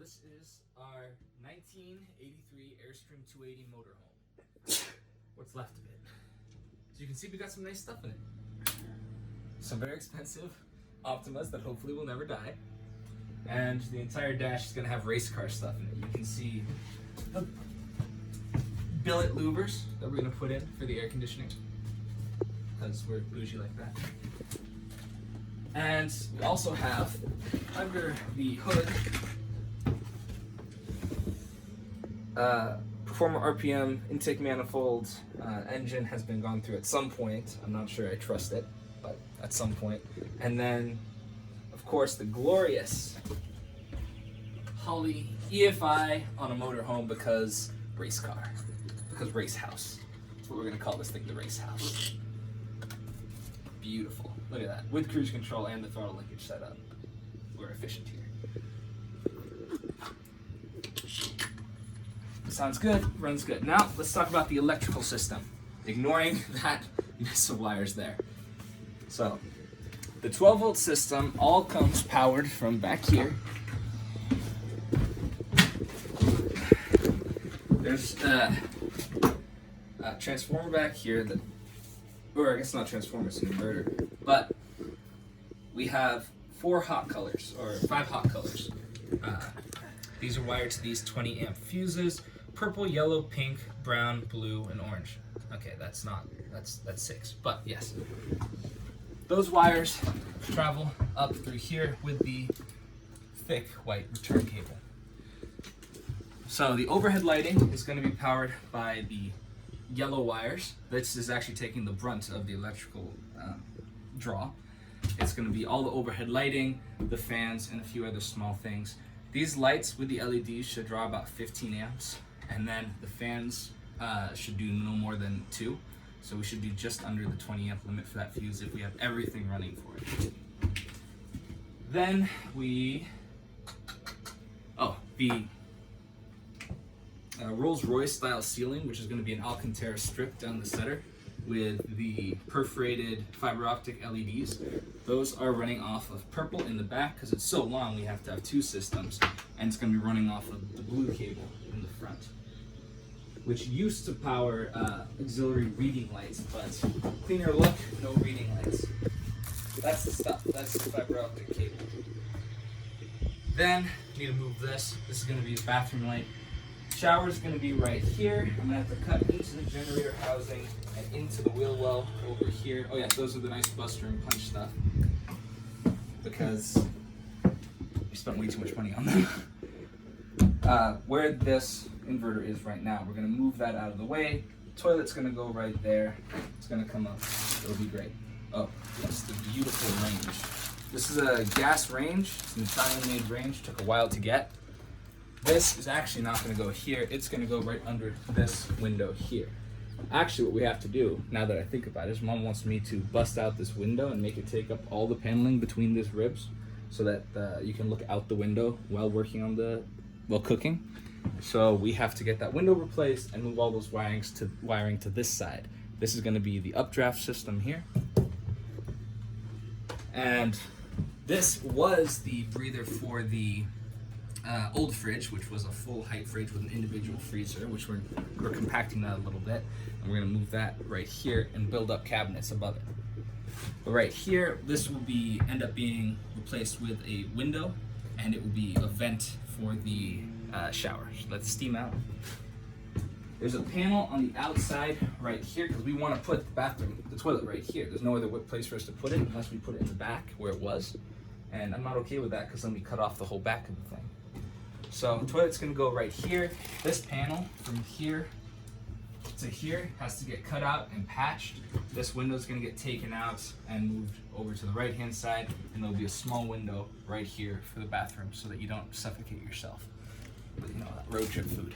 this is our 1983 Airstream 280 motorhome. What's left of it. As you can see, we got some nice stuff in it. Some very expensive Optimas that hopefully will never die. And the entire dash is going to have race car stuff in it. You can see the billet louvers that we're going to put in for the air conditioning, because we're bougie like that. And we also have, under the hood, Performer RPM intake manifold. Engine has been gone through at some point. I'm not sure I trust it, but at some point. And then, of course, the glorious Holley EFI on a motorhome, because race car, because race house. That's what we're gonna call this thing, the race house. Beautiful. Look at that. With cruise control and the throttle linkage set up. We're efficient here. Sounds good, runs good. Now, let's talk about the electrical system, ignoring that mess of wires there. So, the 12-volt system all comes powered from back here. There's a transformer back here that, or I guess not transformer, it's an inverter. But we have 4 hot colors, or 5 hot colors. These are wired to these 20 amp fuses: purple, yellow, pink, brown, blue, and orange. Okay, that's 6, but yes. Those wires travel up through here with the thick white return cable. So the overhead lighting is going to be powered by the yellow wires. This is actually taking the brunt of the electrical draw. It's going to be all the overhead lighting, the fans, and a few other small things. These lights with the LEDs should draw about 15 amps, and then the fans should do no more than 2. So we should be just under the 20 amp limit for that fuse if we have everything running for it. Then the Rolls-Royce style ceiling, which is going to be an Alcantara strip down the center with the perforated fiber optic LEDs. Those are running off of purple in the back because it's so long we have to have 2 systems, and it's going to be running off of the blue cable in the front, which used to power auxiliary reading lights, but cleaner look, no reading lights. That's the stuff, that's the fiber optic cable. Then, need to move this. This is going to be the bathroom light. Shower is going to be right here. I'm going to have to cut into the generator housing and into the wheel well over here. Oh yeah, those are the nice buster and punch stuff, because we spent way too much money on them. Where this inverter is right now, we're going to move that out of the way. Toilet's going to go right there. It's going to come up. It'll be great. Oh, yes, the beautiful range. This is a gas range. It's an Italian-made range. Took a while to get. This is actually not going to go here. It's going to go right under this window here. Actually, what we have to do, now that I think about it, is Mom wants me to bust out this window and make it take up all the paneling between these ribs, so that you can look out the window while working on while cooking. So we have to get that window replaced and move all those wiring to this side. This is going to be the updraft system here. And this was the breather for the old fridge, which was a full height fridge with an individual freezer, which we're compacting that a little bit, and we're going to move that right here and build up cabinets above it. But right here, this will end up being replaced with a window, and it will be a vent for the shower. So let the steam out. There's a panel on the outside right here, because we want to put the toilet right here. There's no other place for us to put it unless we put it in the back where it was, and I'm not okay with that because then we cut off the whole back of the thing. So the toilet's going to go right here. This panel from here to here has to get cut out and patched. This window's going to get taken out and moved over to the right hand side, and there'll be a small window right here for the bathroom so that you don't suffocate yourself with, road trip food.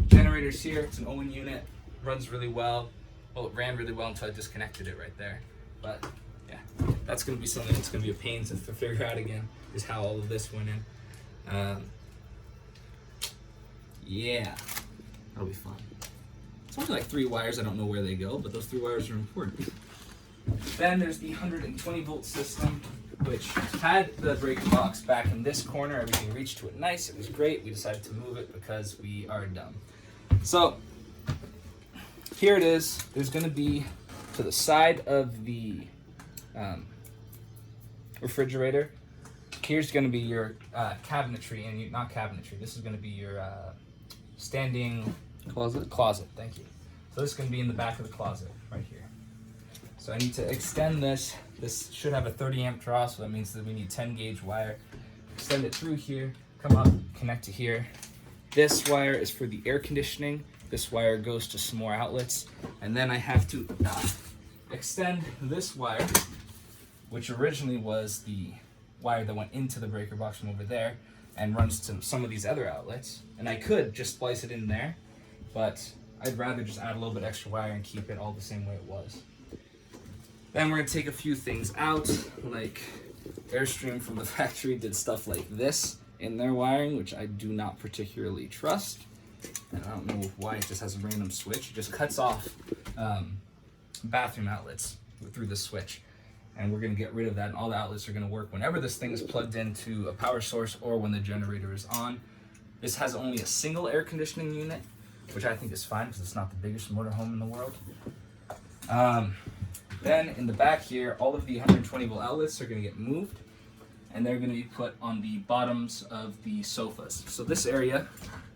Generators here. It's an Owen unit. Runs really well. Well, it ran really well until I disconnected it right there. But yeah, that's going to be something that's going to be a pain to figure out again, is how all of this went in. Yeah, that'll be fun. It's only like 3 wires. I don't know where they go, but those 3 wires are important. Then there's the 120 volt system which had the breaker box back in this corner. Everything reached to it nice. It was great. We decided to move it because we are dumb. So here it is. There's going to be to the side of the refrigerator. Here's going to be your cabinetry, and not cabinetry. This is going to be your standing closet. Thank you. So this is going to be in the back of the closet right here. So I need to extend this. This should have a 30 amp draw, so that means that we need 10 gauge wire. Extend it through here, come up, connect to here. This wire is for the air conditioning. This wire goes to some more outlets. And then I have to extend this wire, which originally was the wire that went into the breaker box from over there and runs to some of these other outlets. And I could just splice it in there, but I'd rather just add a little bit extra wire and keep it all the same way it was. Then we're gonna take a few things out, like Airstream from the factory did stuff like this in their wiring, which I do not particularly trust. And I don't know why it just has a random switch. It just cuts off bathroom outlets through the switch. And we're gonna get rid of that, and all the outlets are gonna work whenever this thing is plugged into a power source or when the generator is on. This has only a single air conditioning unit, which I think is fine because it's not the biggest motorhome in the world. Then in the back here, all of the 120 volt outlets are going to get moved, and they're going to be put on the bottoms of the sofas. So this area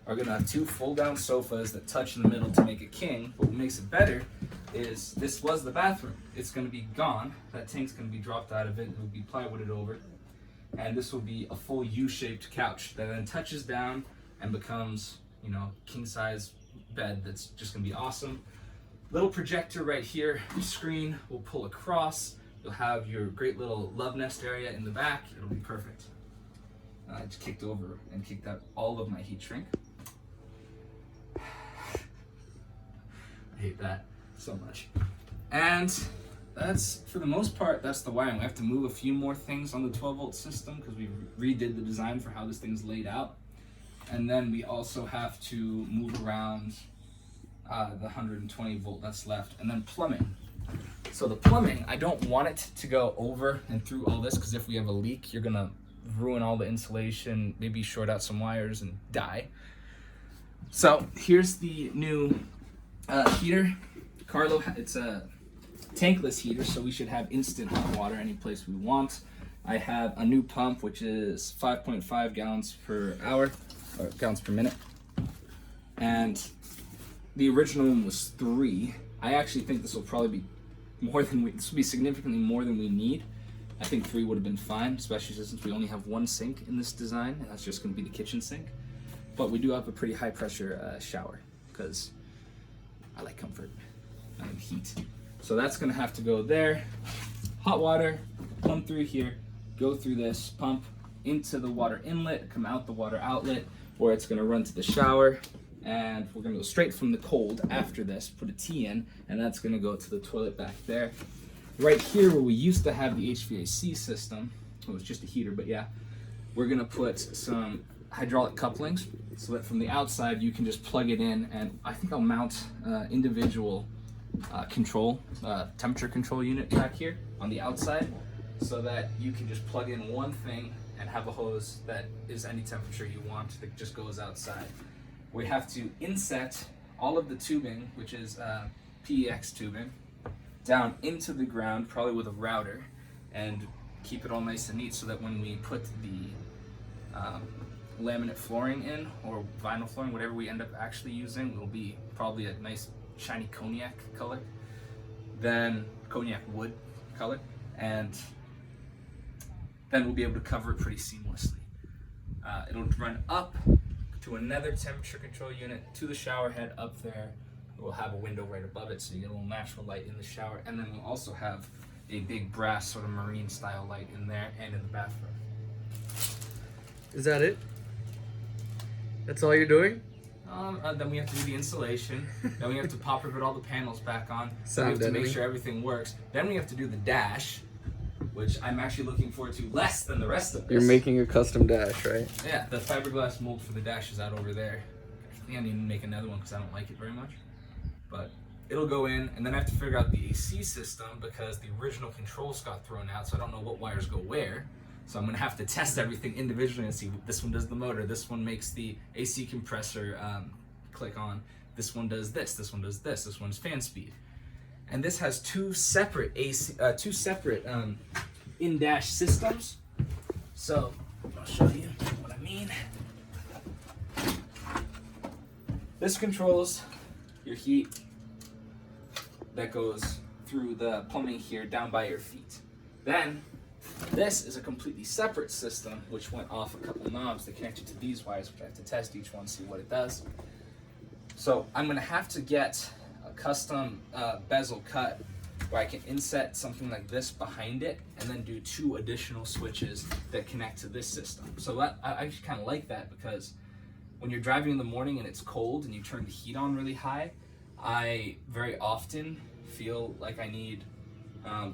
are going to have 2 fold down sofas that touch in the middle to make a king. But what makes it better is this was the bathroom. It's going to be gone. That tank's going to be dropped out of it. It will be plywooded over. And this will be a full U-shaped couch that then touches down and becomes, you know, king size bed that's just going to be awesome. Little projector right here, screen will pull across. You'll have your great little love nest area in the back. It'll be perfect. I just kicked over and kicked out all of my heat shrink. I hate that so much. And that's, for the most part, that's the wiring. We have to move a few more things on the 12 volt system because we redid the design for how this thing's laid out. And then we also have to move around the 120 volt that's left, and then plumbing. So the plumbing, I don't want it to go over and through all this because if we have a leak, you're gonna ruin all the insulation, maybe short out some wires and die. So here's the new heater. Carlo, it's a tankless heater, so we should have instant hot water any place we want. I have a new pump, which is 5.5 gallons per hour, or gallons per minute. And the original one was 3. I actually think this will probably be this will be significantly more than we need. I think 3 would have been fine, especially since we only have 1 sink in this design, and that's just going to be the kitchen sink. But we do have a pretty high pressure shower because I like comfort and heat. So that's going to have to go there. Hot water, come through here, go through this, pump into the water inlet, come out the water outlet, where it's going to run to the shower. And we're gonna go straight from the cold after this, put a T in, and that's gonna go to the toilet back there. Right here where we used to have the HVAC system, it was just a heater, but yeah, we're gonna put some hydraulic couplings so that from the outside you can just plug it in, and I think I'll mount individual temperature control unit back here on the outside so that you can just plug in one thing and have a hose that is any temperature you want that just goes outside. We have to inset all of the tubing, which is PEX tubing, down into the ground, probably with a router, and keep it all nice and neat so that when we put the laminate flooring in, or vinyl flooring, whatever we end up actually using, will be probably a nice shiny cognac color, then cognac wood color, and then we'll be able to cover it pretty seamlessly. It'll run up to another temperature control unit, to the shower head up there. We'll have a window right above it so you get a little natural light in the shower, and then we'll also have a big brass sort of marine style light in there and in the bathroom. Is that it? That's all you're doing? Then we have to do the insulation. Then we have to pop rivet all the panels back on. Then we Sound have to make enemy. sure everything works. Then we have to do the dash, which I'm actually looking forward to less than the rest of this. You're making a custom dash, right? Yeah, the fiberglass mold for the dash is out over there. I think I need to make another one because I don't like it very much. But it'll go in, and then I have to figure out the AC system because the original controls got thrown out, so I don't know what wires go where. So I'm gonna have to test everything individually and see this one does the motor, this one makes the AC compressor click on, this one does this one does this one's fan speed. And this has two separate in-dash systems. So I'll show you what I mean. This controls your heat that goes through the plumbing here down by your feet. Then this is a completely separate system which went off a couple knobs that connected to these wires, which I have to test each one, see what it does. So I'm gonna have to get a custom bezel cut where I can inset something like this behind it and then do 2 additional switches that connect to this system. So that, I actually kind of like that because when you're driving in the morning and it's cold and you turn the heat on really high, I very often feel like I need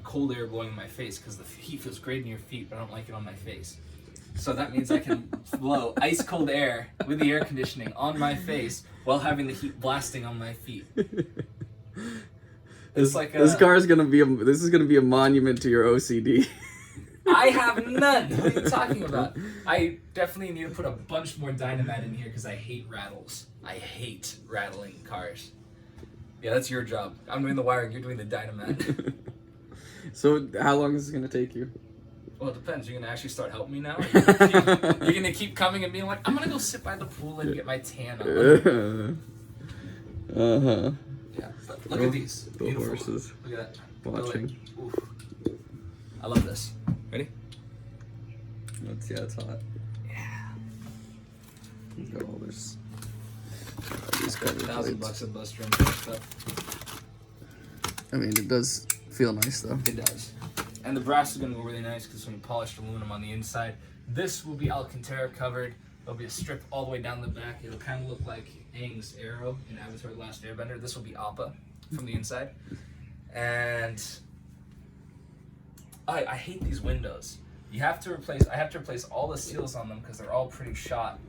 cold air blowing in my face because the heat feels great in your feet, but I don't like it on my face. So that means I can blow ice cold air with the air conditioning on my face while having the heat blasting on my feet. It's like this car is gonna be this is gonna be a monument to your OCD. I have none. What are you talking about? I definitely need to put a bunch more dynamite in here because I hate rattles. I hate rattling cars. Yeah, that's your job. I'm doing the wiring, you're doing the dynamite. So how long is this gonna take you? Well, it depends. You're gonna actually start helping me now? You're gonna keep coming and being like, I'm gonna go sit by the pool and get my tan on. Uh-huh. Yeah, but look at these. The Beautiful. horses. Look at that. Watching. Oof. I love this. Ready? It's hot. Yeah. Got all this. It's got $1,000 of bus trim stuff. I mean, it does feel nice though. It does. And the brass is going to go really nice because it's going to be polished aluminum on the inside. This will be Alcantara covered. There'll be a strip all the way down the back. It'll kind of look like Aang's arrow in Avatar: The Last Airbender. This will be Appa from the inside. And I hate these windows. I have to replace all the seals on them because they're all pretty shot.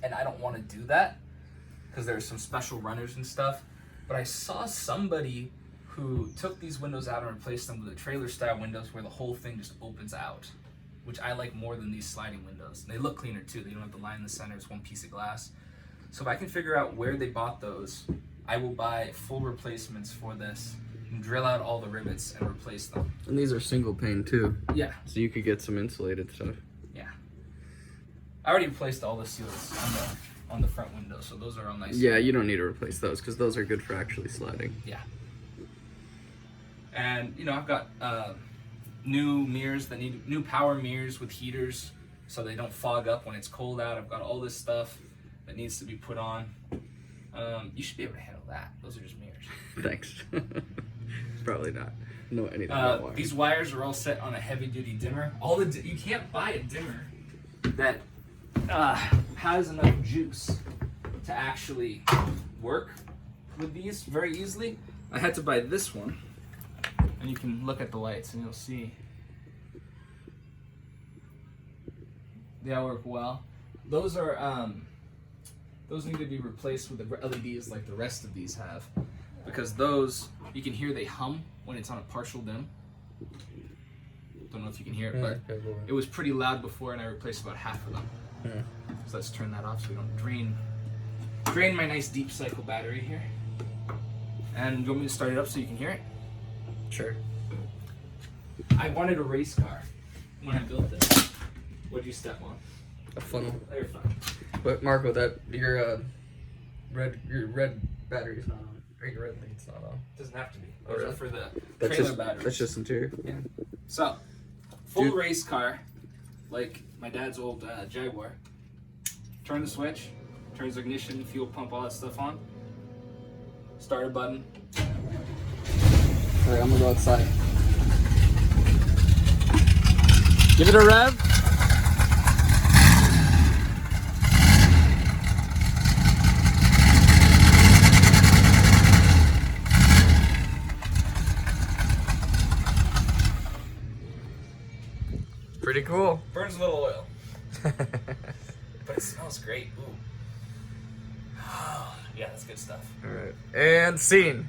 And I don't want to do that because there's some special runners and stuff. But I saw somebody who took these windows out and replaced them with a trailer style windows where the whole thing just opens out, which I like more than these sliding windows. And they look cleaner too. They don't have the line in the center, it's one piece of glass. So if I can figure out where they bought those, I will buy full replacements for this and drill out all the rivets and replace them. And these are single pane too. Yeah. So you could get some insulated stuff. Yeah. I already replaced all the seals on the front window, so those are all nice. Yeah, you don't need to replace those because those are good for actually sliding. Yeah. And I've got new mirrors that need new power mirrors with heaters so they don't fog up when it's cold out. I've got all this stuff that needs to be put on. You should be able to handle that. Those are just mirrors. Thanks. Probably not. Know anything about wires. These wires are all set on a heavy duty dimmer. You can't buy a dimmer that has enough juice to actually work with these very easily. I had to buy this one. And you can look at the lights and you'll see they all work well. Those need to be replaced with the LEDs like the rest of these have, because those, you can hear they hum when it's on a partial dim. Don't know if you can hear it, but it was pretty loud before and I replaced about half of them. So let's turn that off so we don't drain my nice deep cycle battery here. And you want me to start it up so you can hear it? Sure. I wanted a race car when I built this. What'd you step on? A funnel. Oh, you're fine. But Marco, your red battery's not on. Or your red light's not on. It doesn't have to be. Oh, Those really? are for the That's trailer just batteries. that's just interior. Yeah. So, full Dude. race car, like my dad's old Jaguar. Turn the switch, turns ignition, fuel pump, all that stuff on. Starter button. Alright, I'm gonna go outside. Give it a rev. Pretty cool. Burns a little oil, but it smells great. Ooh. Yeah, that's good stuff. Alright. And scene.